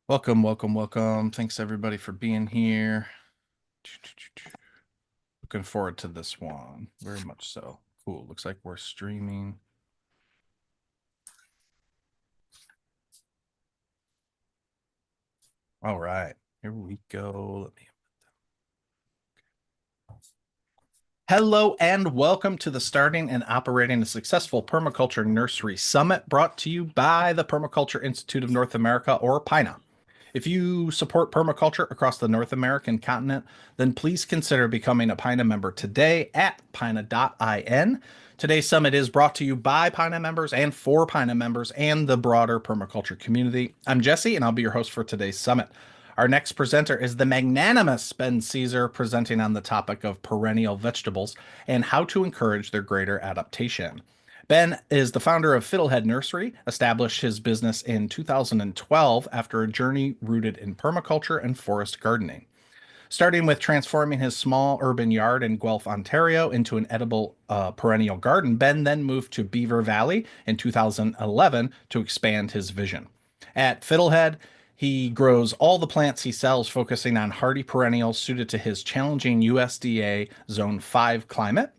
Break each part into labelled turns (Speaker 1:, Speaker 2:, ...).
Speaker 1: Welcome, welcome, welcome. Thanks everybody for being here. Looking forward to this one. Very much so. Cool. Looks like we're streaming. All right. Here we go. Hello and welcome to the Starting and Operating a Successful Permaculture Nursery Summit brought to you by the Permaculture Institute of North America, or PINA. If you support permaculture across the North American continent, then please consider becoming a PINA member today at pina.in. Today's summit is brought to you by PINA members and for PINA members and the broader permaculture community. I'm Jesse, and I'll be your host for today's summit. Our next presenter is the magnanimous Ben Caesar, presenting on the topic of perennial vegetables and how to encourage their greater adaptation. Ben is the founder of Fiddlehead Nursery, established his business in 2012 after a journey rooted in permaculture and forest gardening. Starting with transforming his small urban yard in Guelph, Ontario into an edible perennial garden, Ben then moved to Beaver Valley in 2011 to expand his vision. At Fiddlehead, he grows all the plants he sells, focusing on hardy perennials suited to his challenging USDA Zone 5 climate.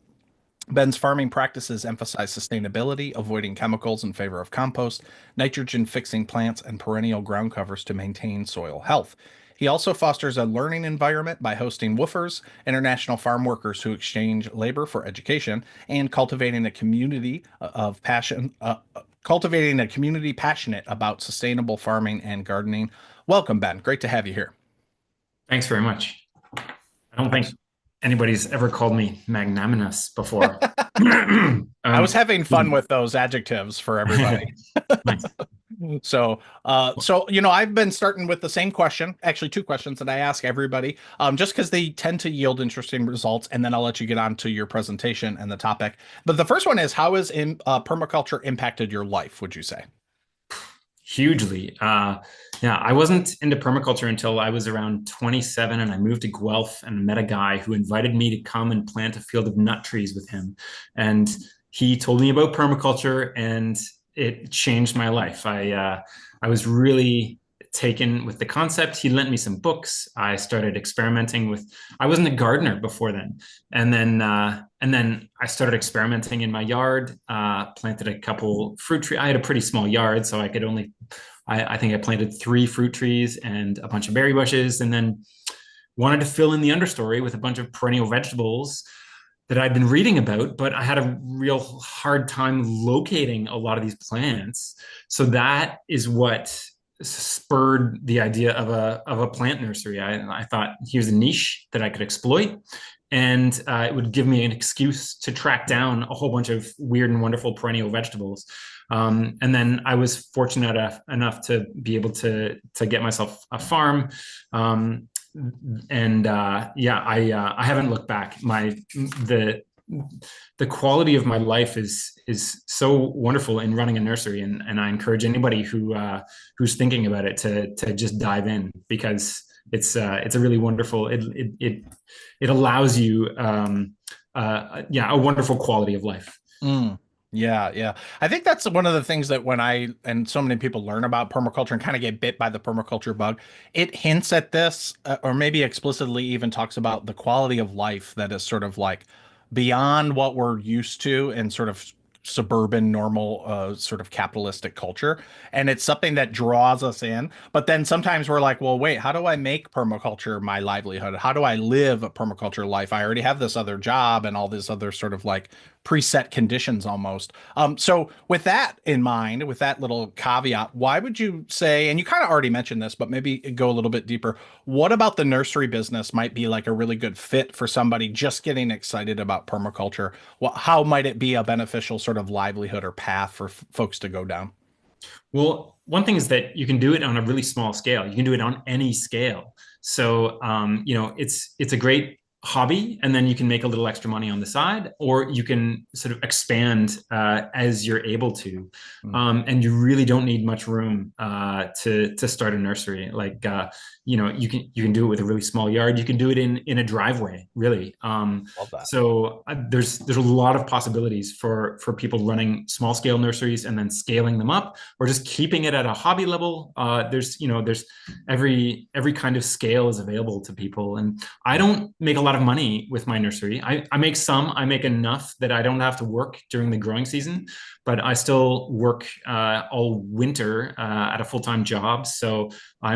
Speaker 1: Ben's farming practices emphasize sustainability, avoiding chemicals in favor of compost, nitrogen fixing plants, and perennial ground covers to maintain soil health. He also fosters a learning environment by hosting woofers, international farm workers who exchange labor for education, and cultivating a community passionate about sustainable farming and gardening. Welcome, Ben. Great to have you here.
Speaker 2: Thanks very much. I don't think
Speaker 1: Abs-
Speaker 2: anybody's ever called me magnanimous before.
Speaker 1: I was having
Speaker 2: Excuse
Speaker 1: fun with those adjectives for everybody.
Speaker 2: me. Nice.
Speaker 1: I've been starting with the same question, actually two questions that I ask everybody, just because they tend to yield interesting results, and then I'll let you get on to your presentation and the topic. But the first one is, how has permaculture impacted your life, would you say?
Speaker 2: Hugely. Yeah, I wasn't into permaculture until I was around 27 and I moved to Guelph and met a guy who invited me to come and plant a field of nut trees with him. And he told me about permaculture and it changed my life. I was really taken with the concept. He lent me some books. I started experimenting with, I wasn't a gardener before then. And then I started experimenting in my yard, planted a couple fruit trees. I had a pretty small yard, so I could only, I think I planted 3 fruit trees and a bunch of berry bushes, and then wanted to fill in the understory with a bunch of perennial vegetables that I'd been reading about, but I had a real hard time locating a lot of these plants. So that is what spurred the idea of a plant nursery. I thought here's a niche that I could exploit, and it would give me an excuse to track down a whole bunch of weird and wonderful perennial vegetables. And then I was fortunate enough to be able to get myself a farm. And yeah, I haven't looked back. The the quality of my life is so wonderful in running a nursery, and I encourage anybody who's thinking about it to just dive in, because it's a really wonderful, it allows you yeah, a wonderful quality of life.
Speaker 1: Mm. Yeah, yeah. I think that's one of the things that when I and so many people learn about permaculture and kind of get bit by the permaculture bug, it hints at this, or maybe explicitly even talks about the quality of life that is sort of like beyond what we're used to in sort of suburban, normal, sort of capitalistic culture. And it's something that draws us in. But then sometimes we're like, well, wait, how do I make permaculture my livelihood? How do I live a permaculture life? I already have this other job and all this other sort of like preset conditions almost. So with that in mind, with that little caveat, why would you say, and you kind of already mentioned this, but maybe go a little bit deeper, what about the nursery business might be like a really good fit for somebody just getting excited about permaculture? Well, how might it be a beneficial sort of livelihood or path for folks to go down?
Speaker 2: Well, one thing is that you can do it on a really small scale. You can do it on any scale. So, it's a great hobby, and then you can make a little extra money on the side, or you can sort of expand as you're able to.
Speaker 1: Mm.
Speaker 2: And you really don't need much room to start a nursery. Like you can do it with a really small yard. You can do it in a driveway, really.
Speaker 1: Love that.
Speaker 2: So there's a lot of possibilities for people running small scale nurseries and then scaling them up, or just keeping it at a hobby level. There's every kind of scale is available to people, and I don't make a lot of money with my nursery. I make some. I make enough that I don't have to work during the growing season, but I still work all winter at a full-time job. So I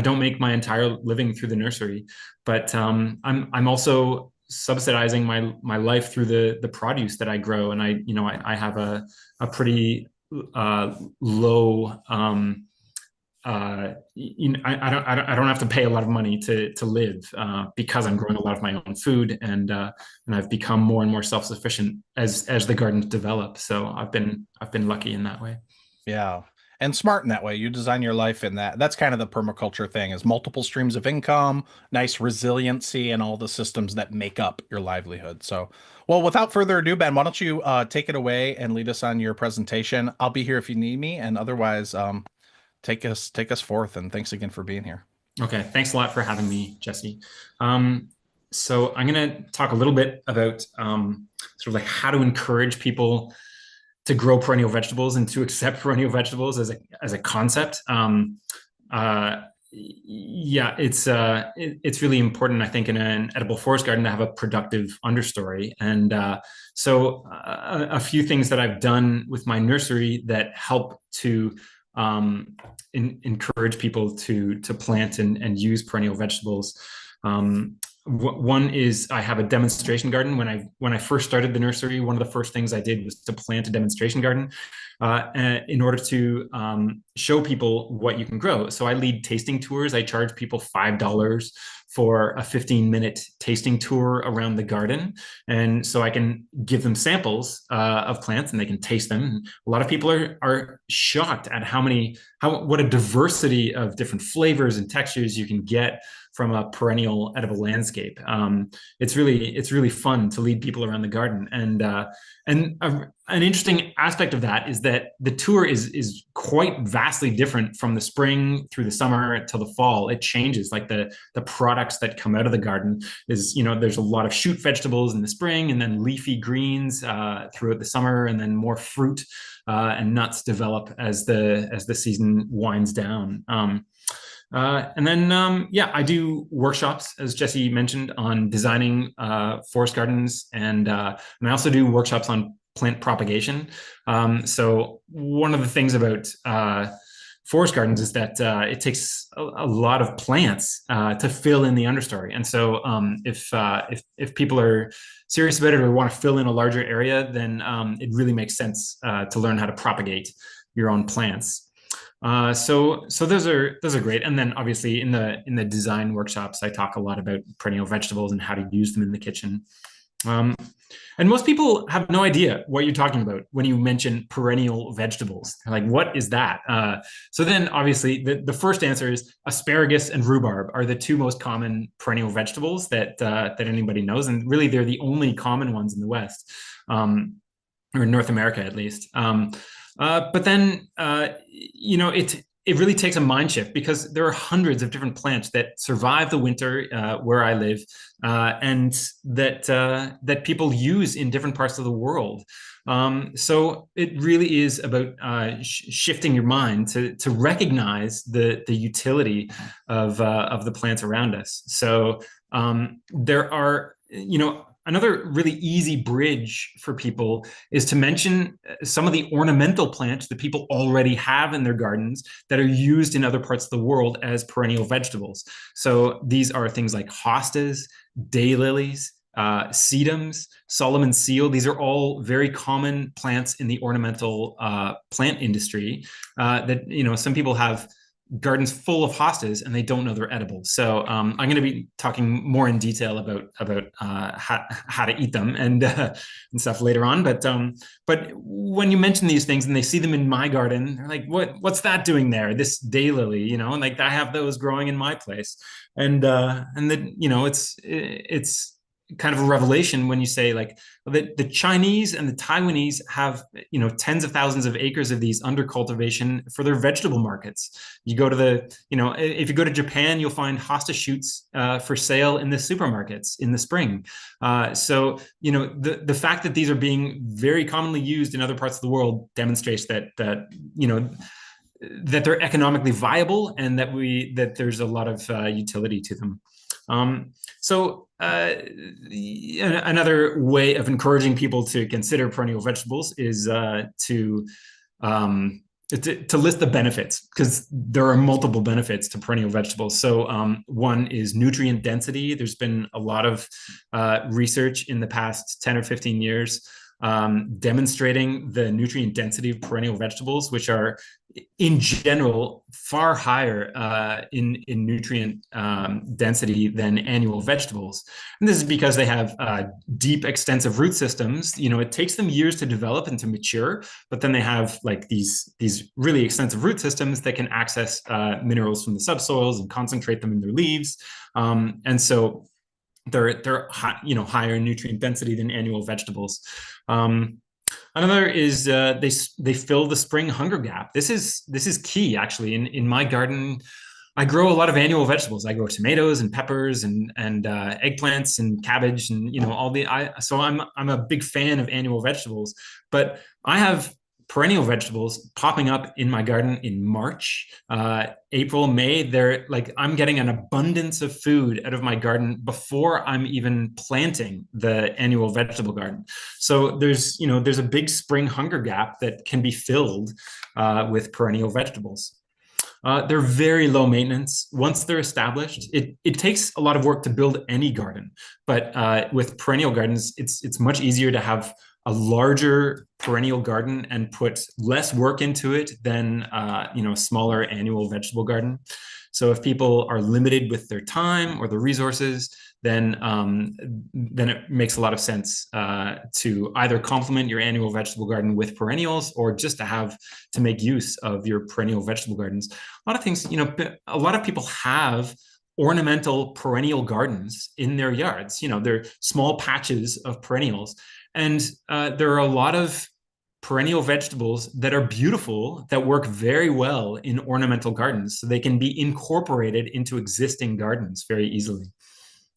Speaker 2: don't make my entire living through the nursery, but I'm also subsidizing my life through the produce that I grow, and I have a pretty low I don't have to pay a lot of money to live because I'm growing a lot of my own food, and I've become more and more self-sufficient as the gardens develop. So I've been lucky in that way.
Speaker 1: Yeah. And smart in that way. You design your life in that. That's kind of the permaculture thing is multiple streams of income, nice resiliency, and all the systems that make up your livelihood. So, well, without further ado, Ben, why don't you take it away and lead us on your presentation? I'll be here if you need me, and otherwise, take us forth. And thanks again for being here.
Speaker 2: Okay, thanks a lot for having me, Jesse. Um, so I'm going to talk a little bit about sort of like how to encourage people to grow perennial vegetables and to accept perennial vegetables as a concept. Uh, yeah, it's really important, I think, in an edible forest garden to have a productive understory. And a few things that I've done with my nursery that help to encourage people to plant and use perennial vegetables. One is I have a demonstration garden. When I first started the nursery, one of the first things I did was to plant a demonstration garden in order to show people what you can grow. So I lead tasting tours. I charge people $5 for a 15-minute tasting tour around the garden, and so I can give them samples of plants and they can taste them. And a lot of people are shocked at what a diversity of different flavors and textures you can get from a perennial edible landscape. It's really fun to lead people around the garden, and an interesting aspect of that is that the tour is quite vastly different from the spring through the summer till the fall. It changes, like the products that come out of the garden is, there's a lot of shoot vegetables in the spring, and then leafy greens throughout the summer, and then more fruit and nuts develop as the season winds down. Yeah, I do workshops, as Jesse mentioned, on designing forest gardens, and I also do workshops on plant propagation. So one of the things about forest gardens is that it takes a lot of plants to fill in the understory. And so if people are serious about it or want to fill in a larger area, then it really makes sense to learn how to propagate your own plants. So those are great. And then obviously in the design workshops, I talk a lot about perennial vegetables and how to use them in the kitchen. And most people have no idea what you're talking about when you mention perennial vegetables. They're like, what is that? So then obviously the first answer is asparagus and rhubarb are the two most common perennial vegetables that anybody knows. And really they're the only common ones in the West, or in North America at least. But then, it really takes a mind shift because there are hundreds of different plants that survive the winter where I live, and that people use in different parts of the world. So it really is about shifting your mind to recognize the utility of the plants around us. So there are, another really easy bridge for people is to mention some of the ornamental plants that people already have in their gardens that are used in other parts of the world as perennial vegetables. So these are things like hostas, daylilies, sedums, Solomon's seal. These are all very common plants in the ornamental plant industry that some people have gardens full of hostas and they don't know they're edible. So I'm going to be talking more in detail about how to eat them and stuff later on. But when you mention these things and they see them in my garden, they're like, what's that doing there? This daylily, you know, and like I have those growing in my place, and then you know it's kind of a revelation when you say like the Chinese and the Taiwanese have, you know, tens of thousands of acres of these under cultivation for their vegetable markets. You go to the, you know, if you go to Japan, you'll find hosta shoots for sale in the supermarkets in the spring. So, you know, the fact that these are being very commonly used in other parts of the world demonstrates that you know, that they're economically viable and that there's a lot of utility to them. Another way of encouraging people to consider perennial vegetables is to list the benefits, because there are multiple benefits to perennial vegetables. So one is nutrient density. There's been a lot of research in the past 10 or 15 years demonstrating the nutrient density of perennial vegetables, which are in general far higher in nutrient density than annual vegetables. And this is because they have deep, extensive root systems. You know, it takes them years to develop and to mature, but then they have like these really extensive root systems that can access minerals from the subsoils and concentrate them in their leaves. And so they're high, you know, higher nutrient density than annual vegetables. Another is they fill the spring hunger gap. This is key actually. In my garden, I grow a lot of annual vegetables. I grow tomatoes and peppers and eggplants and cabbage and, you know, so I'm a big fan of annual vegetables, but I have perennial vegetables popping up in my garden in March, April, May. They're like, I'm getting an abundance of food out of my garden before I'm even planting the annual vegetable garden. So there's, you know, there's a big spring hunger gap that can be filled with perennial vegetables. They're very low maintenance. Once they're established, it takes a lot of work to build any garden, but with perennial gardens, it's much easier to have a larger perennial garden and put less work into it than you know, a smaller annual vegetable garden. So if people are limited with their time or the resources, then it makes a lot of sense to either complement your annual vegetable garden with perennials, or just to make use of your perennial vegetable gardens. A lot of things, you know, a lot of people have ornamental perennial gardens in their yards. You know, they're small patches of perennials. And there are a lot of perennial vegetables that are beautiful, that work very well in ornamental gardens. So they can be incorporated into existing gardens very easily.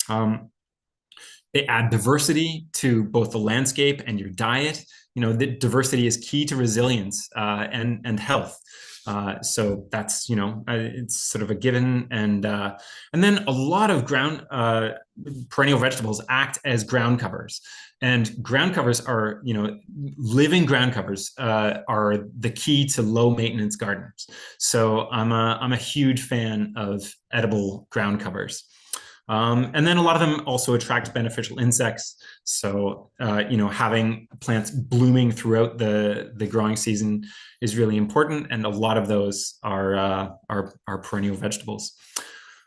Speaker 2: They add diversity to both the landscape and your diet. You know, the diversity is key to resilience and health. So that's, you know, it's sort of a given. And then a lot of perennial vegetables act as ground covers. And ground covers are, you know, living ground covers are the key to low maintenance gardens. So I'm a huge fan of edible ground covers. And then a lot of them also attract beneficial insects. So, you know, having plants blooming throughout the growing season is really important. And a lot of those are perennial vegetables.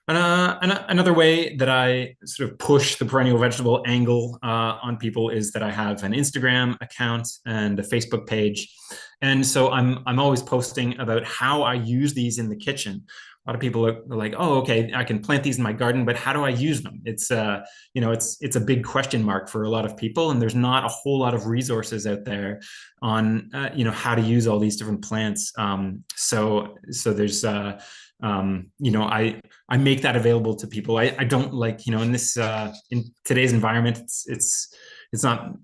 Speaker 2: Another way that I sort of push the perennial vegetable angle on people is that I have an Instagram account and a Facebook page. And so I'm always posting about how I use these in the kitchen. A lot of people are like, oh, okay, I can plant these in my garden, but how do I use them? It's you know, it's a big question mark for a lot of people, and there's not a whole lot of resources out there on you know, how to use all these different plants. So there's you know, I make that available to people. I don't like, you know, in this in today's environment, it's not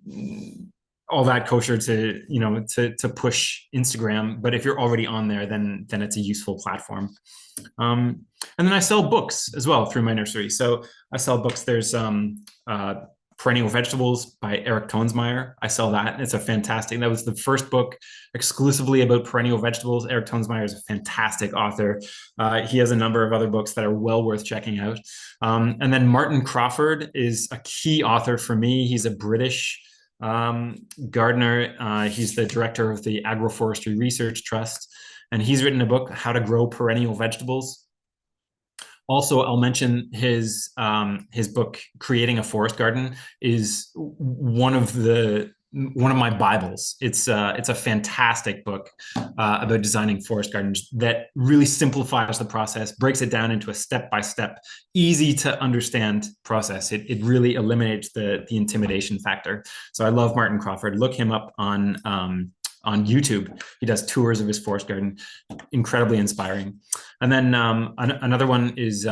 Speaker 2: all that kosher to, you know, to push Instagram, but if you're already on there, then it's a useful platform. And then I sell books as well through my nursery. So I sell books. There's Perennial Vegetables by Eric Toensmeier. I sell that. It's that was the first book exclusively about perennial vegetables. Eric Toensmeier is a fantastic author. He has a number of other books that are well worth checking out. And then Martin Crawford is a key author for me. He's a British gardener. He's the director of the Agroforestry Research Trust. and he's written a book, How to Grow Perennial Vegetables. Also, I'll mention his book, Creating a Forest Garden, is one of my Bibles. It's a fantastic book about designing forest gardens that really simplifies the process, breaks it down into a step-by-step, easy to understand process. It really eliminates the intimidation factor. So I love Martin Crawford. Look him up on YouTube. He does tours of his forest garden, incredibly inspiring. And then another one is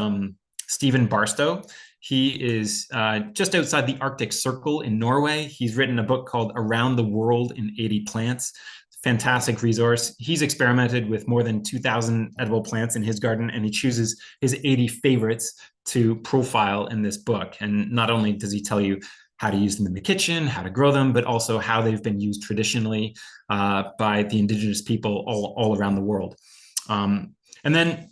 Speaker 2: Stephen Barstow. He is just outside the Arctic Circle in Norway. He's written a book called Around the World in 80 Plants. Fantastic resource. He's experimented with more than 2,000 edible plants in his garden, and he chooses his 80 favorites to profile in this book. And not only does he tell you how to use them in the kitchen, how to grow them, but also how they've been used traditionally by the indigenous people all around the world. And then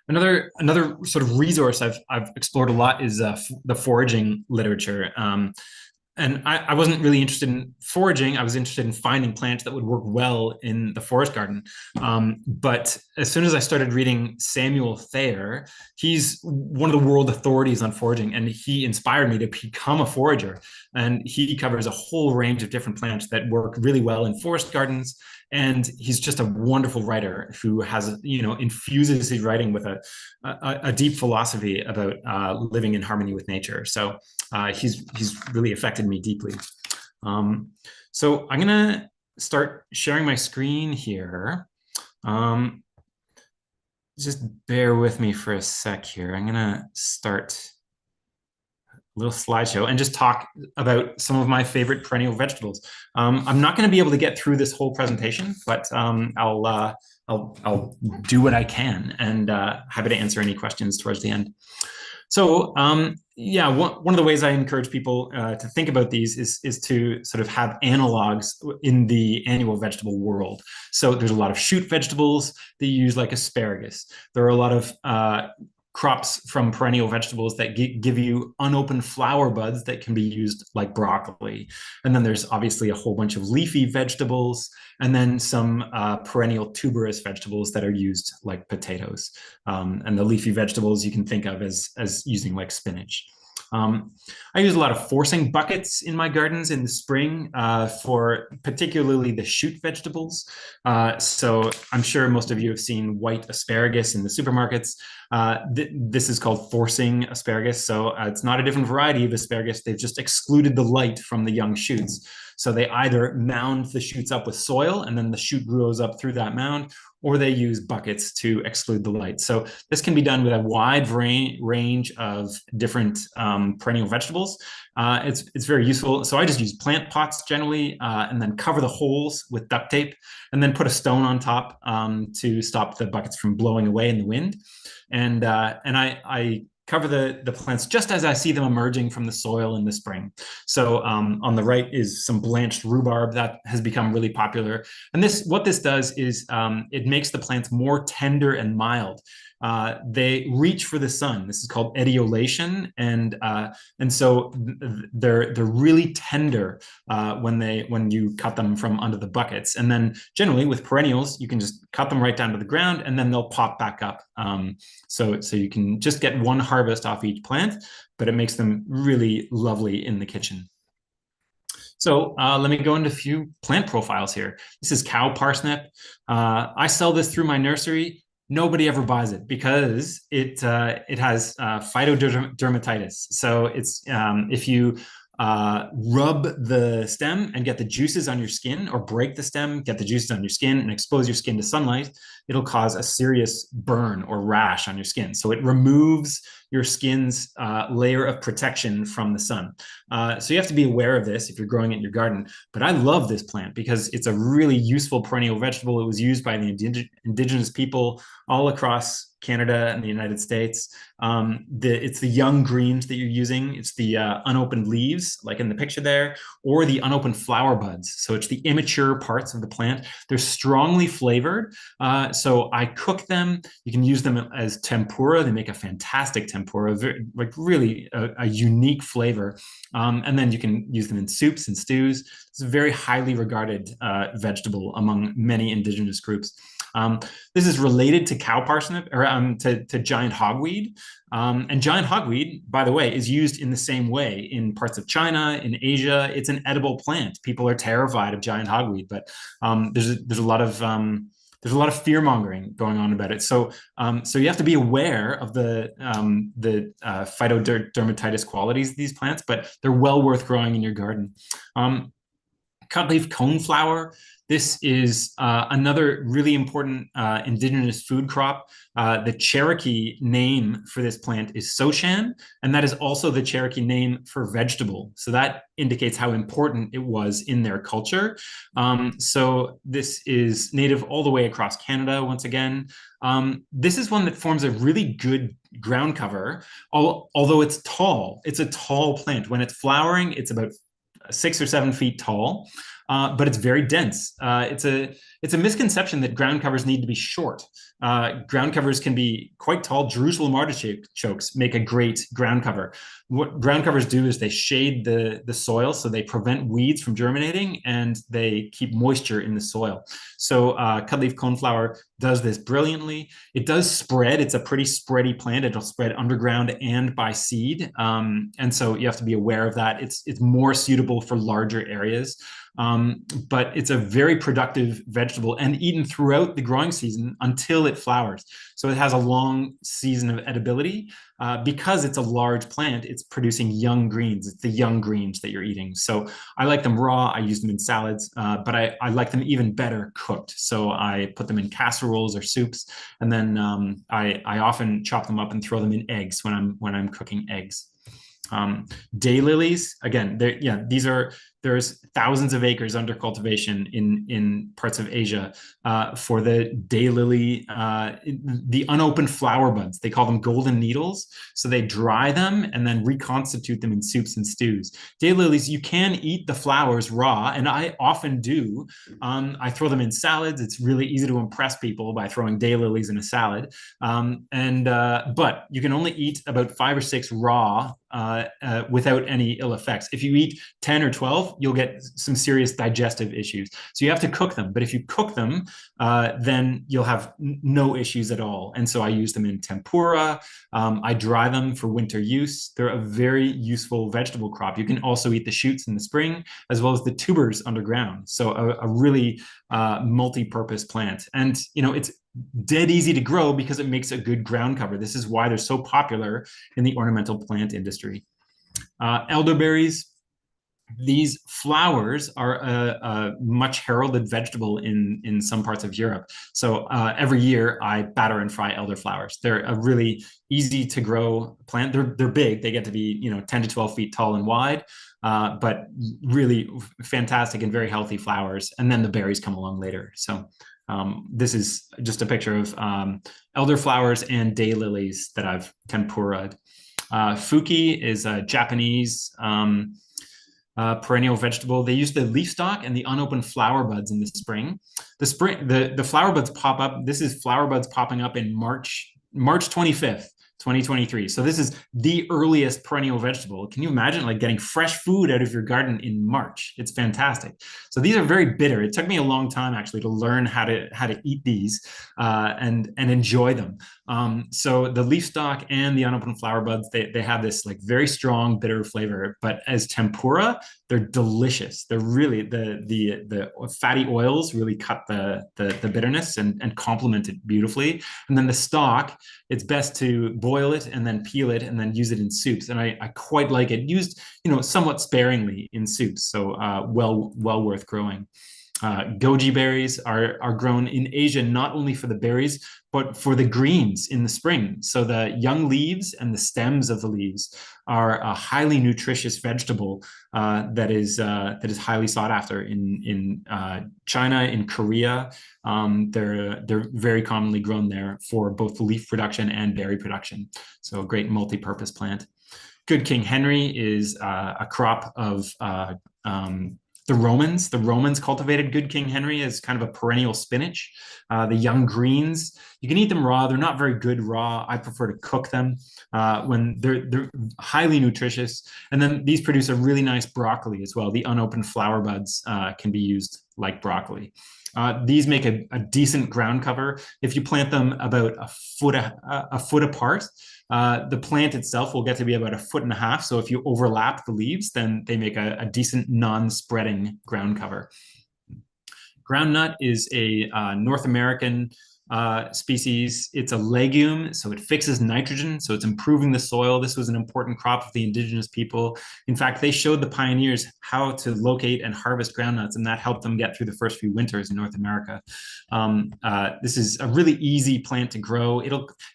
Speaker 2: another sort of resource I've explored a lot is the foraging literature. And I wasn't really interested in foraging. I was interested in finding plants that would work well in the forest garden. But as soon as I started reading Samuel Thayer, he's one of the world authorities on foraging, and he inspired me to become a forager. And he covers a whole range of different plants that work really well in forest gardens. And he's just a wonderful writer who has, infuses his writing with a deep philosophy about living in harmony with nature. So he's really affected me deeply. So I'm gonna start sharing my screen here. Just bear with me for a sec here. I'm gonna start little slideshow and just talk about some of my favorite perennial vegetables. I'm not going to be able to get through this whole presentation, but I'll do what I can, and happy to answer any questions towards the end. So yeah, one of the ways I encourage people to think about these is to sort of have analogs in the annual vegetable world. So there's a lot of shoot vegetables that you use, like asparagus. There are a lot of crops from perennial vegetables that give you unopened flower buds that can be used like broccoli. And then there's obviously a whole bunch of leafy vegetables, and then some perennial tuberous vegetables that are used like potatoes. And the leafy vegetables you can think of as using like spinach. I use a lot of forcing buckets in my gardens in the spring for particularly the shoot vegetables. So I'm sure most of you have seen white asparagus in the supermarkets. This is called forcing asparagus. So it's not a different variety of asparagus. They've just excluded the light from the young shoots. So they either mound the shoots up with soil and then the shoot grows up through that mound, or they use buckets to exclude the light. So this can be done with a wide range of different perennial vegetables. It's very useful. So I just use plant pots generally, and then cover the holes with duct tape, and then put a stone on top to stop the buckets from blowing away in the wind. And I cover the plants just as I see them emerging from the soil in the spring. So on the right is some blanched rhubarb that has become really popular. And what this does is it makes the plants more tender and mild. They reach for the sun. This is called etiolation, and so they're really tender when you cut them from under the buckets. And then generally with perennials, you can just cut them right down to the ground, and then they'll pop back up. So you can just get one harvest off each plant, but it makes them really lovely in the kitchen. So let me go into a few plant profiles here. This is cow parsnip. I sell this through my nursery. Nobody ever buys it because it has phytodermatitis. So it's if you rub the stem and get the juices on your skin, or break the stem, get the juices on your skin, and expose your skin to sunlight, it'll cause a serious burn or rash on your skin. So it removes your skin's layer of protection from the sun. So you have to be aware of this if you're growing it in your garden. But I love this plant because it's a really useful perennial vegetable. It was used by the indigenous people all across Canada and the United States. It's the young greens that you're using. It's the unopened leaves, like in the picture there, or the unopened flower buds. So it's the immature parts of the plant. They're strongly flavored. So I cook them. You can use them as tempura. They make a fantastic tempura, like really a unique flavor. And then you can use them in soups and stews. It's a very highly regarded vegetable among many indigenous groups. This is related to cow parsnip or to giant hogweed. And giant hogweed, by the way, is used in the same way in parts of China, in Asia. It's an edible plant. People are terrified of giant hogweed, but there's a lot of fear mongering going on about it. So you have to be aware of the phytodermatitis qualities of these plants, but they're well worth growing in your garden. Cutleaf coneflower. This is another really important indigenous food crop. The Cherokee name for this plant is Soshan, and that is also the Cherokee name for vegetable. So that indicates how important it was in their culture. So this is native all the way across Canada, once again. This is one that forms a really good ground cover, although it's tall. It's a tall plant. When it's flowering, it's about 6 or 7 feet tall, but it's very dense. It's a misconception that ground covers need to be short. Ground covers can be quite tall. Jerusalem artichokes make a great ground cover. What ground covers do is they shade the soil, so they prevent weeds from germinating and they keep moisture in the soil. So cutleaf coneflower does this brilliantly. It does spread. It's a pretty spready plant. It'll spread underground and by seed. And so you have to be aware of that. It's more suitable for larger areas. But it's a very productive vegetable and eaten throughout the growing season until it flowers. So it has a long season of edibility. Because it's a large plant, it's producing young greens. It's the young greens that you're eating. So I like them raw. I use them in salads, but I like them even better cooked. So I put them in casseroles or soups, and then I often chop them up and throw them in eggs when I'm cooking eggs. Daylilies, again, there's thousands of acres under cultivation in parts of Asia for the daylily, the unopened flower buds. They call them golden needles. So they dry them and then reconstitute them in soups and stews. Daylilies, you can eat the flowers raw, and I often do. I throw them in salads. It's really easy to impress people by throwing daylilies in a salad. But you can only eat about 5 or 6 raw without any ill effects. If you eat 10 or 12, you'll get some serious digestive issues. So you have to cook them. But if you cook them, then you'll have no issues at all. And so I use them in tempura. I dry them for winter use. They're a very useful vegetable crop. You can also eat the shoots in the spring, as well as the tubers underground. So a really multi-purpose plant. And, it's dead easy to grow because it makes a good ground cover. This is why they're so popular in the ornamental plant industry. Elderberries. These flowers are a much heralded vegetable in some parts of Europe. So every year I batter and fry elderflowers. They're a really easy to grow plant. They're big. They get to be 10 to 12 feet tall and wide, but really fantastic and very healthy flowers. And then the berries come along later. So this is just a picture of elderflowers and daylilies that I've tempura'd. Fuki is a Japanese perennial vegetable. They use the leaf stalk and the unopened flower buds in the spring. The flower buds pop up. This is flower buds popping up in March 25th. 2023. So this is the earliest perennial vegetable. Can you imagine getting fresh food out of your garden in March? It's fantastic. So these are very bitter. It took me a long time actually to learn how to eat these and enjoy them. So the leaf stalk and the unopened flower buds, they have this very strong bitter flavor, but as tempura, they're delicious. They're really the fatty oils really cut the bitterness and complement it beautifully. And then the stalk, it's best to boil it and then peel it and then use it in soups. And I quite like it used, somewhat sparingly in soups. So well worth growing. Goji berries are grown in Asia not only for the berries, but for the greens in the spring. So the young leaves and the stems of the leaves are a highly nutritious vegetable that is highly sought after in China, in Korea. They're very commonly grown there for both leaf production and berry production. So a great multi-purpose plant. Good King Henry is a crop of the Romans cultivated Good King Henry as kind of a perennial spinach. The young greens, you can eat them raw. They're not very good raw. I prefer to cook them when they're highly nutritious. And then these produce a really nice broccoli as well. The unopened flower buds can be used like broccoli. These make a decent ground cover. If you plant them about a foot apart, the plant itself will get to be about 1.5 feet. So if you overlap the leaves, then they make a decent non-spreading ground cover. Groundnut is a North American species. It's a legume, so it fixes nitrogen, so it's improving the soil. This was an important crop of the indigenous people. In fact, they showed the pioneers how to locate and harvest groundnuts, and that helped them get through the first few winters in North America. This is a really easy plant to grow.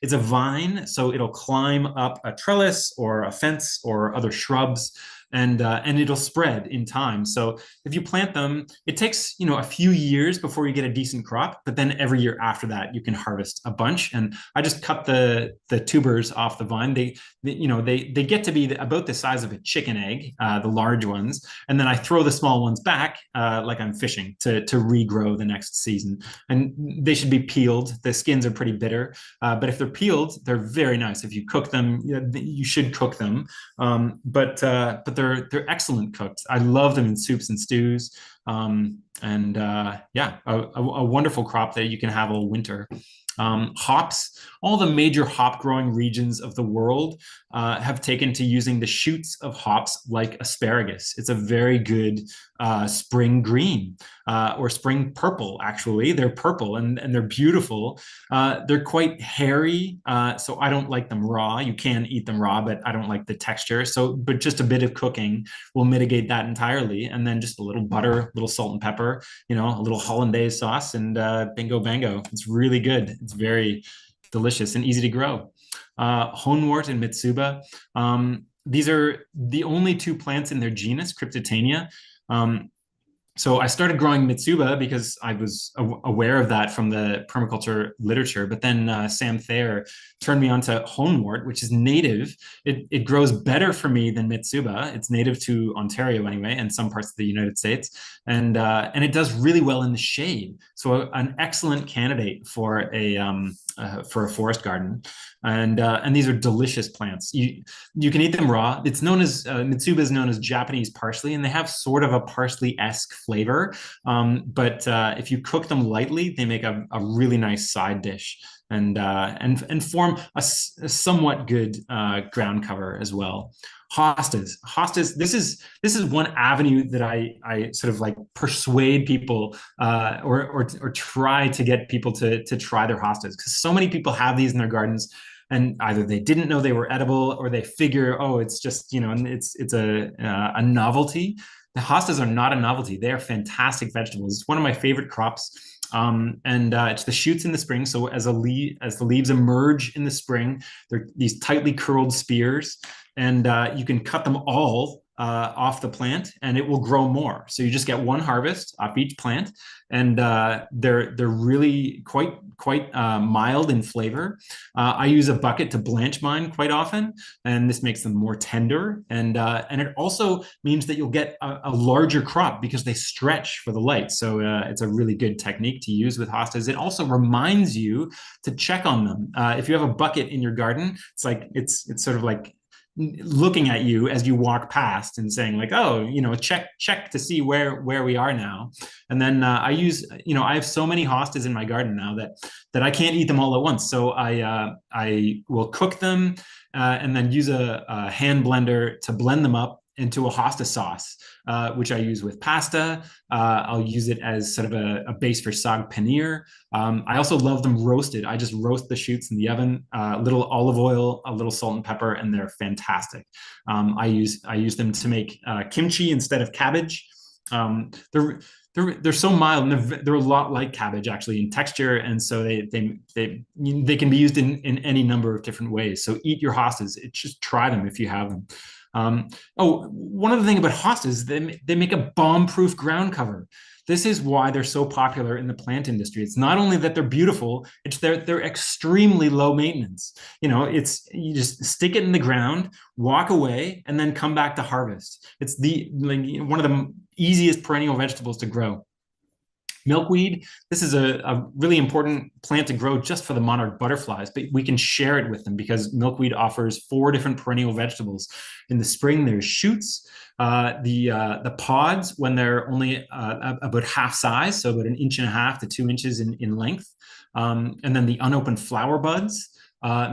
Speaker 2: It's a vine, so it'll climb up a trellis or a fence or other shrubs, and it'll spread in time. So if you plant them, it takes a few years before you get a decent crop, but then every year after that you can harvest a bunch. And I just cut the tubers off the vine. They get to be about the size of a chicken egg, the large ones, and then I throw the small ones back like I'm fishing to regrow the next season. And they should be peeled. The skins are pretty bitter, but if they're peeled, they're very nice. If you cook them, you should cook them. But they're excellent cooked. I love them in soups and stews. Yeah, a wonderful crop that you can have all winter. Hops, all the major hop growing regions of the world have taken to using the shoots of hops like asparagus. It's a very good spring green or spring purple, actually. They're purple and they're beautiful. They're quite hairy, so I don't like them raw. You can eat them raw, but I don't like the texture. But just a bit of cooking will mitigate that entirely. And then just a little butter, a little salt and pepper, a little hollandaise sauce, and bingo bango. It's really good. It's very delicious and easy to grow. Honewort and Mitsuba. These are the only two plants in their genus, Cryptotania. So I started growing Mitsuba because I was aware of that from the permaculture literature. But then Sam Thayer turned me on to Honewort, which is native. It grows better for me than Mitsuba. It's native to Ontario anyway, and some parts of the United States. And it does really well in the shade. So an excellent candidate for a forest garden. And these are delicious plants. You can eat them raw. It's known as Mitsuba is known as Japanese parsley, and they have sort of a parsley-esque flavor. But if you cook them lightly, they make a really nice side dish and form a somewhat good ground cover as well. Hostas. This is one avenue that I sort of like persuade people or try to get people to try their hostas, because so many people have these in their gardens. And either they didn't know they were edible, or they figure, oh, it's just, it's a novelty. The hostas are not a novelty. They are fantastic vegetables. It's one of my favorite crops. It's the shoots in the spring. So as the leaves emerge in the spring, they're these tightly curled spears, and you can cut them all off the plant, and it will grow more. So you just get one harvest off each plant, and they're really quite mild in flavor. I use a bucket to blanch mine quite often, and this makes them more tender. And it also means that you'll get a larger crop because they stretch for the light. So it's a really good technique to use with hostas. It also reminds you to check on them. If you have a bucket in your garden, it's sort of like looking at you as you walk past and saying like, oh, check to see where we are now. And then I have so many hostas in my garden now that I can't eat them all at once. So I will cook them and then use a hand blender to blend them up into a hosta sauce, which I use with pasta. I'll use it as sort of a base for sag paneer. I also love them roasted. I just roast the shoots in the oven, a little olive oil, a little salt and pepper, and they're fantastic. I use them to make kimchi instead of cabbage. They're so mild, and they're a lot like cabbage actually in texture, and so they can be used in any number of different ways. So eat your hostas. Just try them if you have them. One other thing about hostas, they make a bomb-proof ground cover. This is why they're so popular in the plant industry. It's not only that they're beautiful, it's they're extremely low maintenance. You just stick it in the ground, walk away, and then come back to harvest. It's one of the easiest perennial vegetables to grow. Milkweed, this is a really important plant to grow just for the monarch butterflies, but we can share it with them because milkweed offers 4 different perennial vegetables. In the spring, there's shoots, the pods when they're only about half size, so about 1.5 to 2 inches in length, and then the unopened flower buds.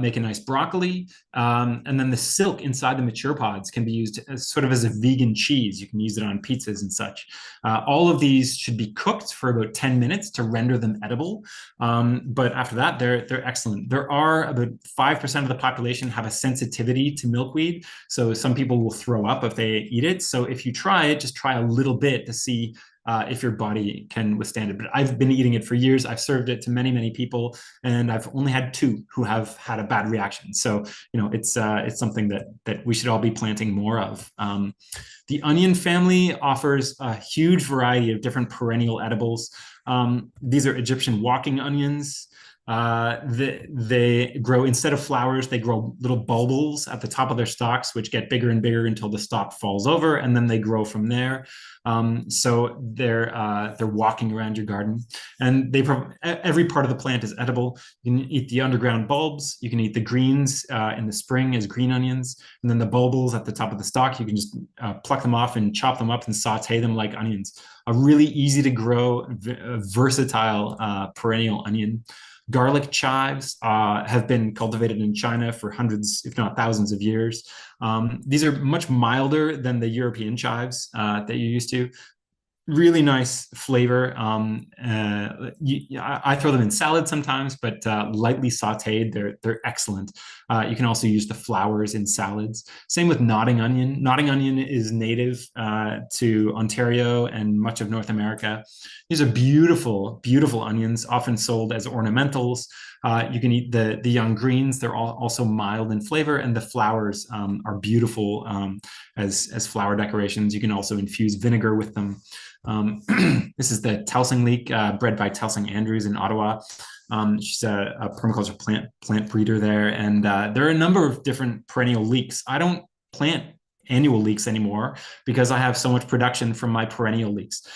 Speaker 2: Make a nice broccoli. And then the silk inside the mature pods can be used as sort of as a vegan cheese. You can use it on pizzas and such. All of these should be cooked for about 10 minutes to render them edible. But after that, they're excellent. There are about 5% of the population have a sensitivity to milkweed. So some people will throw up if they eat it. So if you try it, just try a little bit to see if your body can withstand it. But I've been eating it for years. I've served it to many, many people, and I've only had 2 who have had a bad reaction. So, it's something that we should all be planting more of. The onion family offers a huge variety of different perennial edibles. These are Egyptian walking onions. They grow, instead of flowers, they grow little bulbils at the top of their stalks, which get bigger and bigger until the stalk falls over, and then they grow from there. So they're walking around your garden, and every part of the plant is edible. You can eat the underground bulbs. You can eat the greens in the spring as green onions, and then the bulbils at the top of the stalk. You can just pluck them off and chop them up and saute them like onions. A really easy to grow, versatile perennial onion. Garlic chives have been cultivated in China for hundreds, if not thousands of years. These are much milder than the European chives that you're used to. Really nice flavor. I throw them in salad sometimes, but lightly sauteed, they're excellent. You can also use the flowers in salads. Same with nodding onion. Nodding onion is native to Ontario and much of North America. These are beautiful, beautiful onions, often sold as ornamentals. You can eat the young greens. They're also mild in flavor, and the flowers are beautiful as flower decorations. You can also infuse vinegar with them. This is the Telsing leek, bred by Telsing Andrews in Ottawa. She's a permaculture plant breeder there, and there are a number of different perennial leeks. I don't plant annual leeks anymore because I have so much production from my perennial leeks.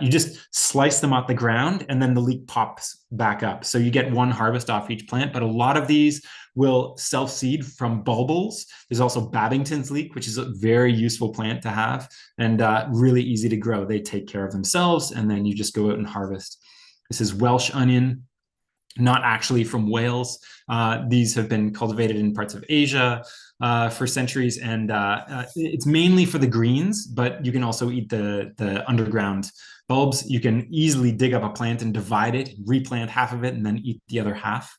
Speaker 2: You just slice them off the ground, and then the leek pops back up. So you get one harvest off each plant, but a lot of these will self-seed from bulbils. There's also Babington's leek, which is a very useful plant to have and really easy to grow. They take care of themselves, and then you just go out and harvest. This is Welsh onion, not actually from Wales. These have been cultivated in parts of Asia for centuries, and it's mainly for the greens, but you can also eat the underground bulbs. You can easily dig up a plant and divide it, replant half of it, and then eat the other half.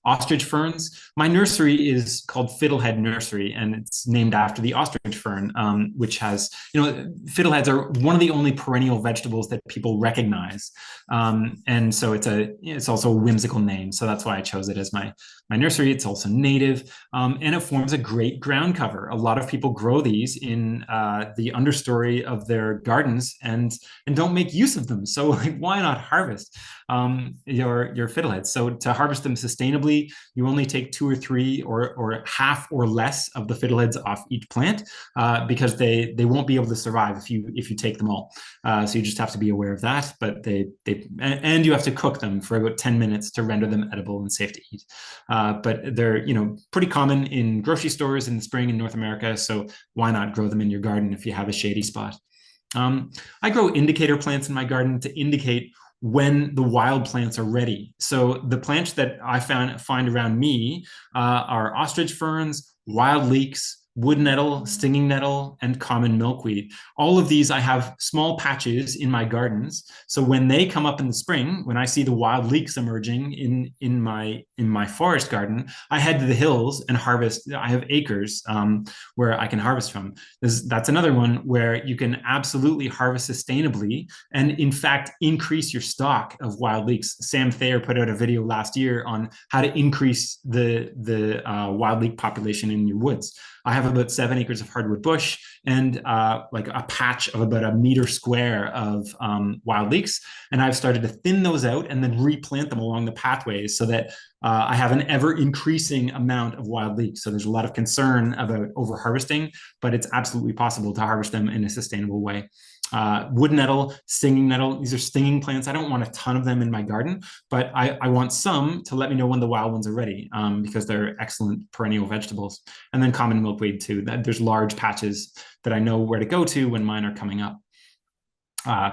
Speaker 2: Ostrich ferns. My nursery is called Fiddlehead Nursery, and it's named after the ostrich fern, which has, fiddleheads are one of the only perennial vegetables that people recognize. And so it's also a whimsical name. So that's why I chose it as my nursery. It's also native, and it forms a great ground cover. A lot of people grow these in the understory of their gardens and don't make use of them. So why not harvest your fiddleheads? So to harvest them sustainably, you only take 2 or 3 or half or less of the fiddleheads off each plant because they won't be able to survive if you take them all. So you just have to be aware of that. But and you have to cook them for about 10 minutes to render them edible and safe to eat. But they're pretty common in grocery stores in the spring in North America. So why not grow them in your garden if you have a shady spot? I grow indicator plants in my garden to indicate when the wild plants are ready. So the plants that I find around me are ostrich ferns, wild leeks, wood nettle, stinging nettle, and common milkweed. All of these I have small patches in my gardens. So when they come up in the spring, when I see the wild leeks emerging in my forest garden, I head to the hills and harvest. I have acres where I can harvest from. That's another one where you can absolutely harvest sustainably and in fact increase your stock of wild leeks. Sam Thayer put out a video last year on how to increase the wild leek population in your woods. I have about 7 acres of hardwood bush and like a patch of about 1 meter square of wild leeks. And I've started to thin those out and then replant them along the pathways so that I have an ever increasing amount of wild leeks. So there's a lot of concern about over harvesting, but it's absolutely possible to harvest them in a sustainable way. wood nettle, stinging nettle. These are stinging plants. I don't want a ton of them in my garden, but I want some to let me know when the wild ones are ready, because they're excellent perennial vegetables. And then common milkweed too. There's large patches that I know where to go to when mine are coming up.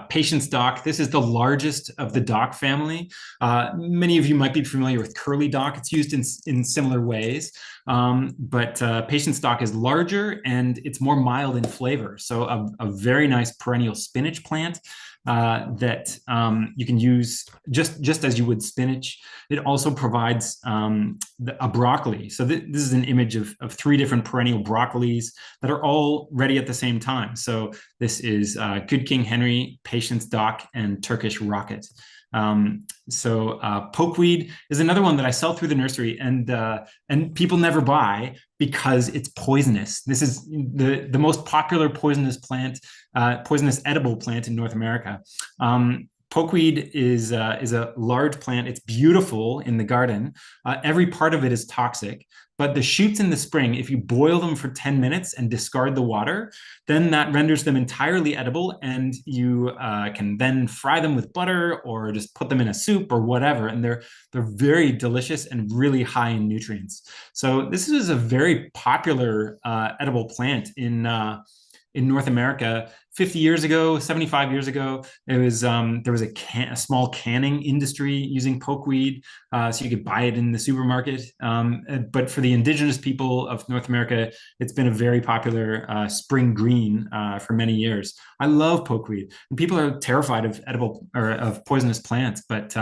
Speaker 2: Patience dock. This is the largest of the dock family. Many of you might be familiar with curly dock. It's used in similar ways, but patience dock is larger and it's more mild in flavor. So a very nice perennial spinach plant that you can use just as you would spinach. It also provides a broccoli. So this is an image of three different perennial broccolis that are all ready at the same time. So this is Good King Henry, Patience Dock, and Turkish Rocket. Pokeweed is another one that I sell through the nursery, and people never buy because it's poisonous. This is the most popular poisonous plant, poisonous edible plant in North America. Pokeweed is a large plant. It's beautiful in the garden. Every part of it is toxic, but the shoots in the spring, if you boil them for 10 minutes and discard the water, then that renders them entirely edible, and you can then fry them with butter or just put them in a soup or whatever, and they're very delicious and really high in nutrients. So this is a very popular edible plant in North America. 50 years ago, 75 years ago, there was a small canning industry using pokeweed, so you could buy it in the supermarket. But for the indigenous people of North America, it's been a very popular spring green for many years. I love pokeweed, and people are terrified of edible or of poisonous plants, but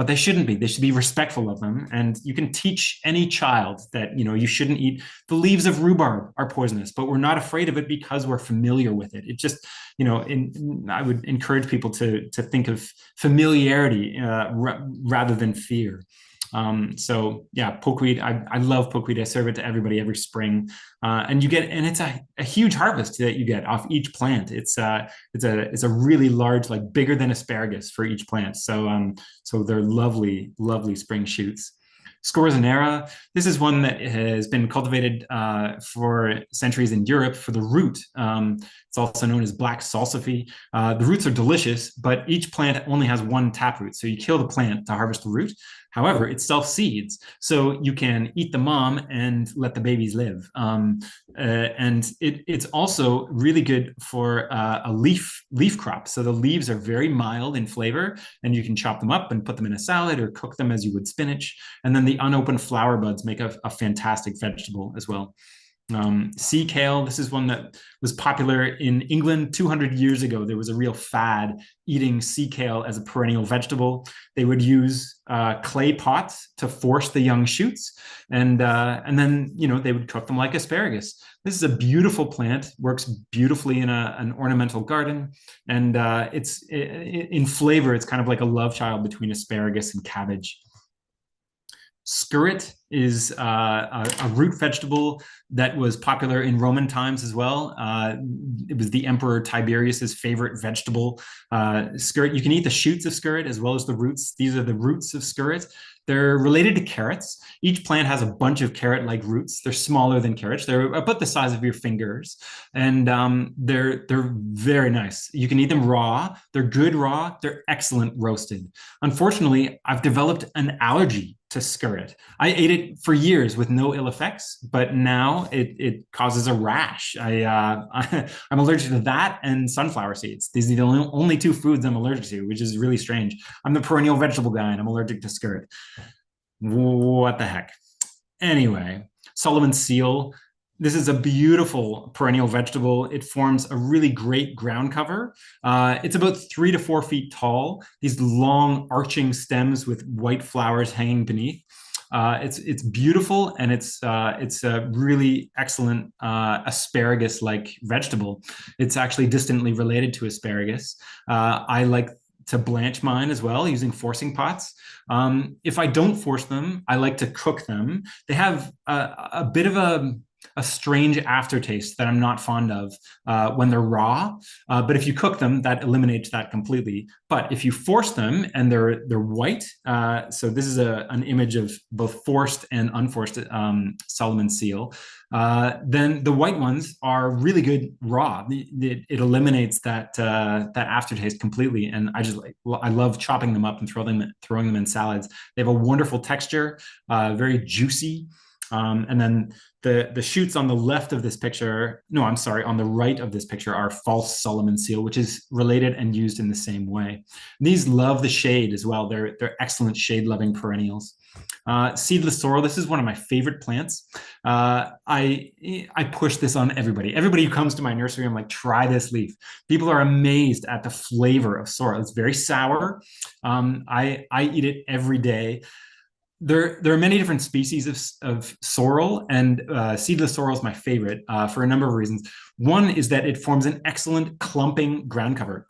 Speaker 2: they shouldn't be. They should be respectful of them. And you can teach any child that, you shouldn't eat. The leaves of rhubarb are poisonous, but we're not afraid of it because we're familiar with it. It just, I would encourage people to think of familiarity rather than fear. Pokeweed. I love pokeweed. I serve it to everybody every spring, and it's a huge harvest that you get off each plant. It's a really large, like bigger than asparagus for each plant. So they're lovely, lovely spring shoots. Scorzonera. This is one that has been cultivated for centuries in Europe for the root. It's also known as black salsify. The roots are delicious, but each plant only has one taproot. So you kill the plant to harvest the root. However, it self-seeds, so you can eat the mom and let the babies live. And it's also really good for a leaf crop. So the leaves are very mild in flavor, and you can chop them up and put them in a salad or cook them as you would spinach. And then the unopened flower buds make a fantastic vegetable as well. Sea kale. This is one that was popular in England 200 years ago. There was a real fad eating sea kale as a perennial vegetable. They would use clay pots to force the young shoots, and then they would cook them like asparagus. This is a beautiful plant. Works beautifully in an ornamental garden, and in flavor, it's kind of like a love child between asparagus and cabbage. Skirret is a root vegetable that was popular in Roman times as well. It was the Emperor Tiberius's favorite vegetable. Skirret, you can eat the shoots of skirret as well as the roots. These are the roots of skirret. They're related to carrots. Each plant has a bunch of carrot-like roots. They're smaller than carrots. They're about the size of your fingers, and they're very nice. You can eat them raw. They're good raw. They're excellent roasted. Unfortunately, I've developed an allergy to skirret. I ate it for years with no ill effects, but now it causes a rash. I'm allergic to that and sunflower seeds. These are the only two foods I'm allergic to, which is really strange. I'm the perennial vegetable guy, and I'm allergic to skirret. What the heck? Anyway, Sullivan seal. This is a beautiful perennial vegetable. It forms a really great ground cover. It's about 3 to 4 feet tall. These long arching stems with white flowers hanging beneath. It's beautiful, and it's a really excellent asparagus-like vegetable. It's actually distantly related to asparagus. I like to blanch mine as well using forcing pots. If I don't force them, I like to cook them. They have a bit of a a strange aftertaste that I'm not fond of when they're raw. But if you cook them, that eliminates that completely. But if you force them and they're white, so this is an image of both forced and unforced Solomon seal. Then the white ones are really good raw. It eliminates that aftertaste completely, and I love chopping them up and throwing them in salads. They have a wonderful texture, very juicy. And then the shoots on the left of this picture, no, I'm sorry, on the right of this picture are false Solomon seal, which is related and used in the same way. These love the shade as well. They're excellent shade-loving perennials. Seedless sorrel. This is one of my favorite plants. I push this on everybody. Everybody who comes to my nursery, I'm like, try this leaf. People are amazed at the flavor of sorrel. It's very sour. I eat it every day. There are many different species of sorrel, and seedless sorrel is my favorite for a number of reasons. One is that it forms an excellent clumping ground cover.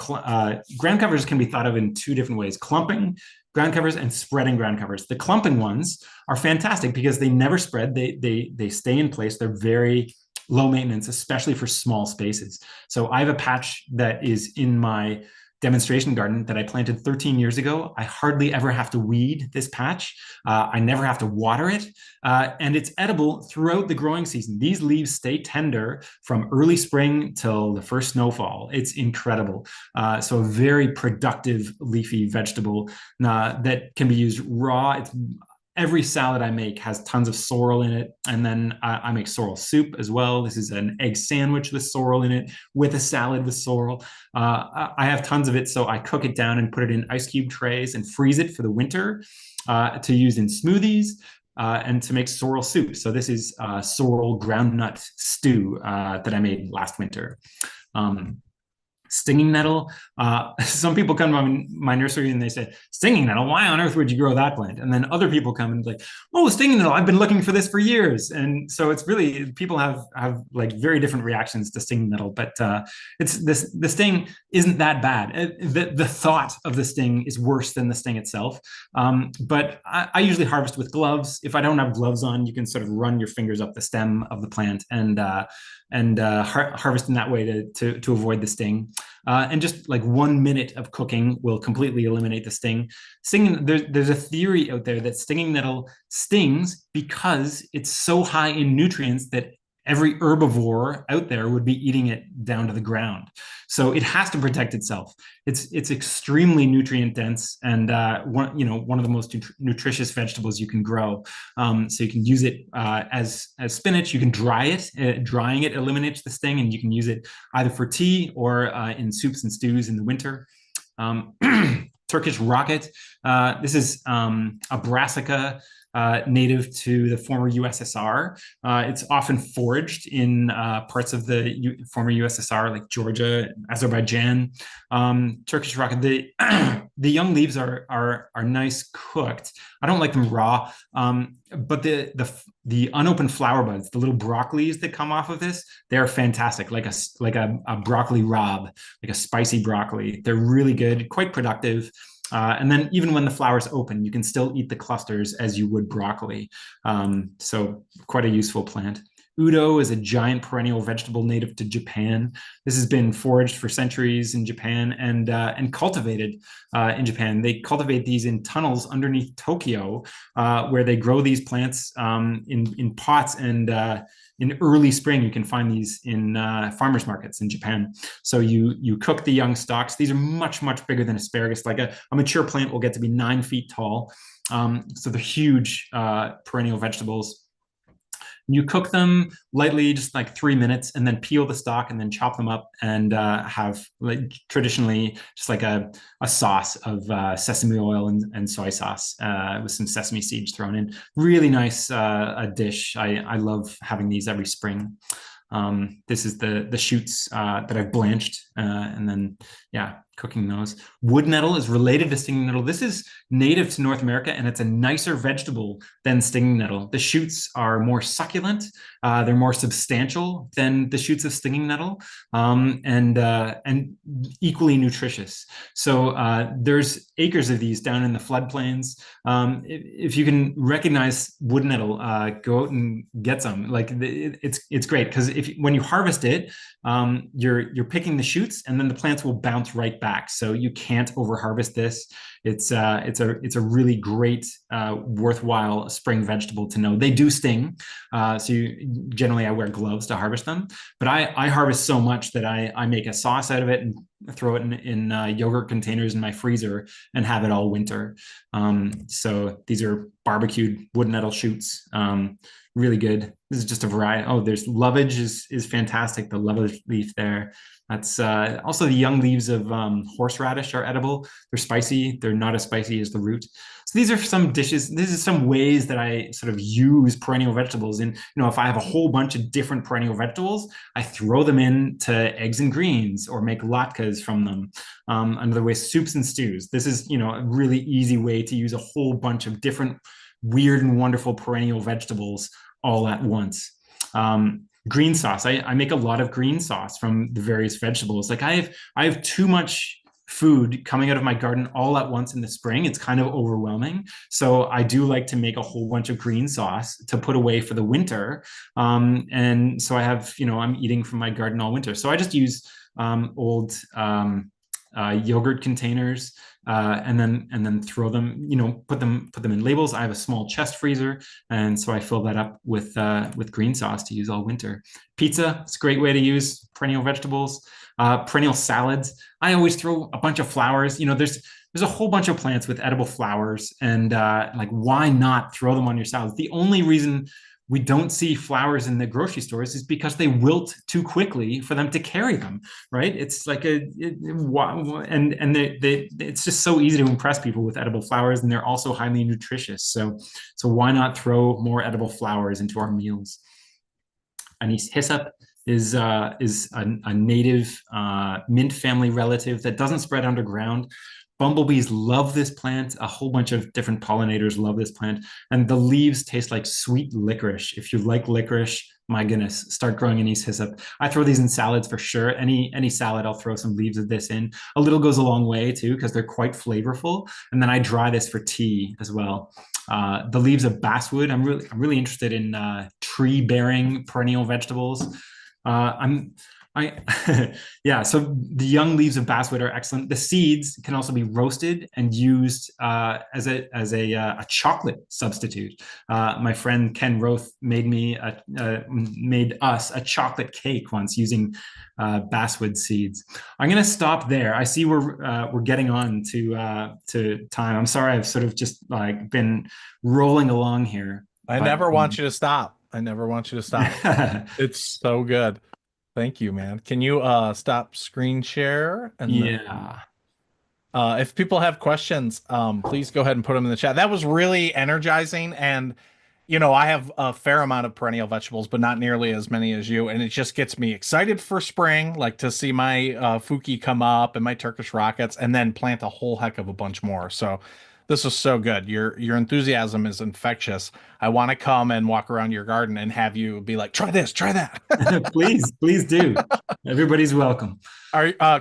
Speaker 2: Ground covers can be thought of in two different ways: clumping ground covers and spreading ground covers. The clumping ones are fantastic because they never spread. They stay in place. They're very low maintenance, especially for small spaces. So I have a patch that is in my demonstration garden that I planted 13 years ago. I hardly ever have to weed this patch. I never have to water it. And it's edible throughout the growing season. These leaves stay tender from early spring till the first snowfall. It's incredible. So a very productive leafy vegetable that can be used raw. Every salad I make has tons of sorrel in it. And then I make sorrel soup as well. This is an egg sandwich with sorrel in it, with a salad with sorrel. I have tons of it, so I cook it down and put it in ice cube trays and freeze it for the winter to use in smoothies and to make sorrel soup. So this is sorrel groundnut stew that I made last winter. Stinging nettle. Some people come to my nursery and they say, stinging nettle, why on earth would you grow that plant? And then other people come and like, oh, stinging nettle, I've been looking for this for years. And so it's really, people have like very different reactions to stinging nettle, but the sting isn't that bad. The thought of the sting is worse than the sting itself. But I usually harvest with gloves. If I don't have gloves on, you can sort of run your fingers up the stem of the plant and harvest in that way to avoid the sting. And just like 1 minute of cooking will completely eliminate the sting. There's a theory out there that stinging nettle stings because it's so high in nutrients that every herbivore out there would be eating it down to the ground. So it has to protect itself. It's extremely nutrient dense and one of the most nutritious vegetables you can grow. So you can use it as spinach. You can dry it. Drying it eliminates the sting, and you can use it either for tea or in soups and stews in the winter. Turkish rocket. This is a brassica native to the former USSR. It's often foraged in parts of the former USSR, like Georgia, Azerbaijan. Turkish rocket. The young leaves are nice cooked. I don't like them raw, but the unopened flower buds, the little broccolis that come off of this, they're fantastic. Like a broccoli rabe, like a spicy broccoli. They're really good, quite productive. And then even when the flowers open, you can still eat the clusters as you would broccoli. So quite a useful plant. Udo is a giant perennial vegetable native to Japan. This has been foraged for centuries in Japan and cultivated in Japan. They cultivate these in tunnels underneath Tokyo, where they grow these plants in pots, and in early spring you can find these in farmers markets in Japan. So you cook the young stalks. These are much bigger than asparagus. Like a mature plant will get to be 9 feet tall. So they're huge perennial vegetables. You cook them lightly, just like 3 minutes, and then peel the stalk and then chop them up and have like traditionally just like a sauce of sesame oil and soy sauce with some sesame seeds thrown in. Really nice a dish. I love having these every spring. This is the shoots that I've blanched, and then yeah, cooking those. Wood nettle is related to stinging nettle. This is native to North America, and it's a nicer vegetable than stinging nettle. The shoots are more succulent. They're more substantial than the shoots of stinging nettle, and equally nutritious. So there's acres of these down in the floodplains. If you can recognize wood nettle, go out and get some. Like it's great because if when you harvest it, you're picking the shoots, and then the plants will bounce right back. So you can't over harvest this. It's a really great, worthwhile spring vegetable to know. They do sting, generally I wear gloves to harvest them. But I harvest so much that I make a sauce out of it and throw it in yogurt containers in my freezer and have it all winter. So these are barbecued wood nettle shoots. Really good. This is just a variety. Oh, there's lovage is fantastic. The lovage leaf there. That's also the young leaves of horseradish are edible. They're spicy. They're not as spicy as the root. So these are some dishes. These are some ways that I sort of use perennial vegetables. And if I have a whole bunch of different perennial vegetables, I throw them into eggs and greens or make latkes from them. Another way, soups and stews. This is a really easy way to use a whole bunch of different weird and wonderful perennial vegetables all at once. Green sauce. I make a lot of green sauce from the various vegetables. Like I have too much food coming out of my garden all at once in the spring. It's kind of overwhelming. So I do like to make a whole bunch of green sauce to put away for the winter. And so I have, I'm eating from my garden all winter. So I just use old yogurt containers, and then throw them, put them in labels. I have a small chest freezer, and so I fill that up with green sauce to use all winter. Pizza, it's a great way to use perennial vegetables. Perennial salads. I always throw a bunch of flowers. There's a whole bunch of plants with edible flowers, and like why not throw them on your salads? The only reason we don't see flowers in the grocery stores is because they wilt too quickly for them to carry them, right? It's like it's just so easy to impress people with edible flowers, and they're also highly nutritious. So why not throw more edible flowers into our meals? Anise hyssop is a native mint family relative that doesn't spread underground. Bumblebees love this plant. A whole bunch of different pollinators love this plant. And the leaves taste like sweet licorice. If you like licorice, my goodness, start growing anise hyssop. I throw these in salads for sure. Any salad, I'll throw some leaves of this in. A little goes a long way too, because they're quite flavorful. And then I dry this for tea as well. The leaves of basswood. I'm really interested in tree-bearing perennial vegetables. I'm I yeah, so the young leaves of basswood are excellent. The seeds can also be roasted and used as a chocolate substitute. My friend Ken Roth made us a chocolate cake once using basswood seeds. I'm gonna stop there. I see we're getting on to time. I'm sorry, I've sort of just like been rolling along here.
Speaker 1: I
Speaker 2: But
Speaker 1: never want you to stop. I never want you to stop. It's so good. Thank you, man. Can you stop screen share and then
Speaker 2: yeah.
Speaker 1: if people have questions, please go ahead and put them in the chat. That was really energizing. And, I have a fair amount of perennial vegetables, but not nearly as many as you. And it just gets me excited for spring, like to see my fuki come up and my Turkish rockets, and then plant a whole heck of a bunch more. So this is so good. Your enthusiasm is infectious. I want to come and walk around your garden and have you be like, try this, try that.
Speaker 2: Please do. Everybody's welcome.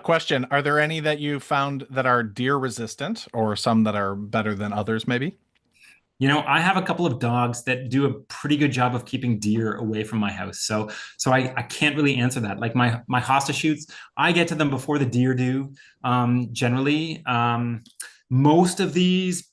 Speaker 1: Question, are there any that you found that are deer resistant or some that are better than others, maybe?
Speaker 2: I have a couple of dogs that do a pretty good job of keeping deer away from my house. So I can't really answer that. Like my hosta shoots, I get to them before the deer do. Generally, most of these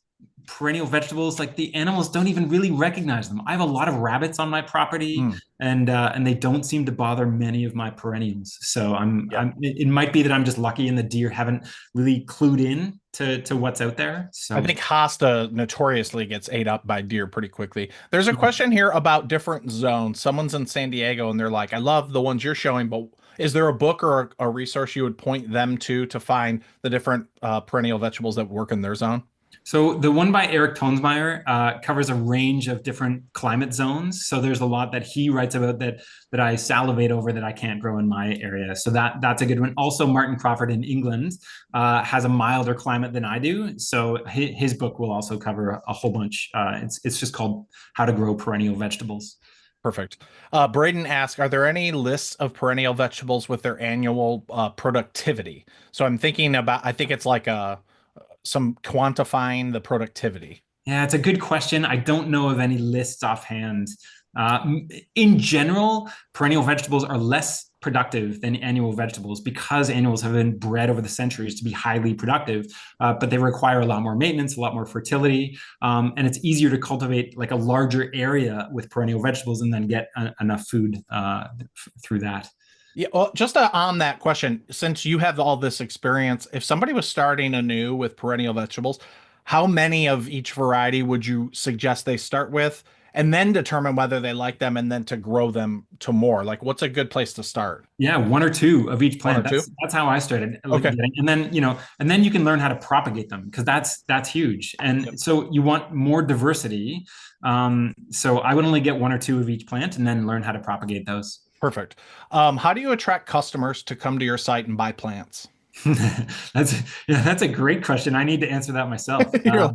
Speaker 2: perennial vegetables, like the animals don't even really recognize them. I have a lot of rabbits on my property,
Speaker 1: Hmm.
Speaker 2: and they don't seem to bother many of my perennials. So
Speaker 1: Yeah.
Speaker 2: it might be that I'm just lucky and the deer haven't really clued in to what's out there.
Speaker 1: I
Speaker 2: So
Speaker 1: think hosta notoriously gets ate up by deer pretty quickly. There's a
Speaker 2: yeah.
Speaker 1: question here about different zones. Someone's in San Diego and they're like, I love the ones you're showing, but is there a book or a resource you would point them to find the different perennial vegetables that work in their zone?
Speaker 2: So the one by Eric Tonsmeyer covers a range of different climate zones. So there's a lot that he writes about that I salivate over that I can't grow in my area. So that's a good one. Also, Martin Crawford in England has a milder climate than I do. So his book will also cover a whole bunch. It's just called How to Grow Perennial Vegetables.
Speaker 1: Perfect. Braden asks, are there any lists of perennial vegetables with their annual productivity? So I'm thinking about, I think it's like some quantifying the productivity.
Speaker 2: Yeah, it's a good question. I don't know of any lists offhand. Uh, in general, perennial vegetables are less productive than annual vegetables because annuals have been bred over the centuries to be highly productive, but they require a lot more maintenance, a lot more fertility, and it's easier to cultivate like a larger area with perennial vegetables and then get enough food through that.
Speaker 1: Yeah, well, just on that question, since you have all this experience, if somebody was starting anew with perennial vegetables, how many of each variety would you suggest they start with, and then determine whether they like them, and then to grow them to more? Like, what's a good place to start?
Speaker 2: Yeah, one or two of each
Speaker 1: One or
Speaker 2: plant.
Speaker 1: two?
Speaker 2: That's how I started
Speaker 1: Okay.
Speaker 2: getting. And then, and then you can learn how to propagate them because that's huge.
Speaker 1: Yep.
Speaker 2: And so you want more diversity. So I would only get one or two of each plant and then learn how to propagate those.
Speaker 1: Perfect. How do you attract customers to come to your site and buy plants?
Speaker 2: that's that's a great question. I need to answer that myself.
Speaker 1: You're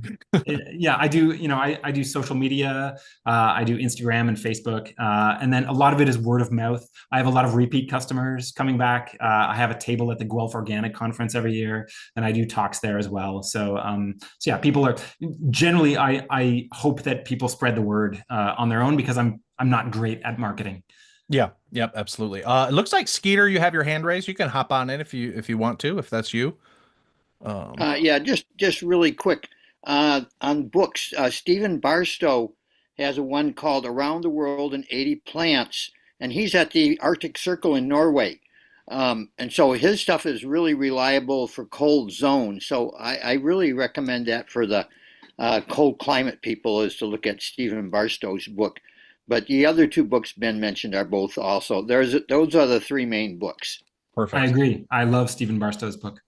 Speaker 2: Yeah, I do. I do social media. I do Instagram and Facebook, and then a lot of it is word of mouth. I have a lot of repeat customers coming back. I have a table at the Guelph Organic Conference every year, and I do talks there as well. So yeah, people are generally. I hope that people spread the word on their own because I'm not great at marketing.
Speaker 1: Yeah, yep, absolutely. It looks like Skeeter, you have your hand raised. You can hop on in if you want to, if that's you.
Speaker 3: Yeah, just really quick on books. Stephen Barstow has a one called "Around the World in 80 Plants," and he's at the Arctic Circle in Norway. And so his stuff is really reliable for cold zones. So I really recommend that for the cold climate people is to look at Stephen Barstow's book. But the other two books Ben mentioned are both also those are the three main books.
Speaker 2: I
Speaker 1: Perfect.
Speaker 2: agree. I love Stephen Barstow's book.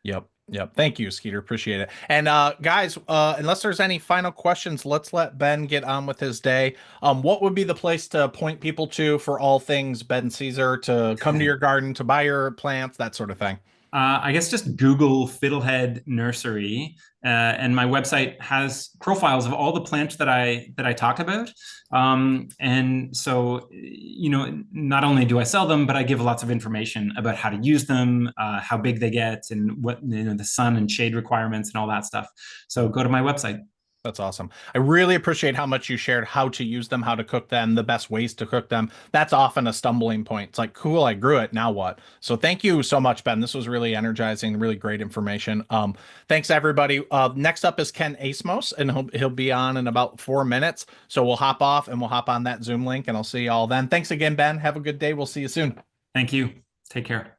Speaker 1: Yep. Yep. Thank you, Skeeter. Appreciate it. And guys, unless there's any final questions, let's let Ben get on with his day. What would be the place to point people to for all things Ben Caesar to come to your garden, to buy your plants, that sort of thing?
Speaker 2: I guess just Google Fiddlehead Nursery, and my website has profiles of all the plants that I talk about. And so, not only do I sell them, but I give lots of information about how to use them, how big they get, and what the sun and shade requirements and all that stuff. So go to my website.
Speaker 1: That's awesome. I really appreciate how much you shared how to use them, how to cook them, the best ways to cook them. That's often a stumbling point. It's like, cool, I grew it. Now what? So thank you so much, Ben. This was really energizing, really great information. Thanks everybody. Next up is Ken Asmos, and he'll be on in about 4 minutes. So we'll hop off and we'll hop on that Zoom link, and I'll see you all then. Thanks again, Ben. Have a good day. We'll see you soon.
Speaker 2: Thank you. Take care.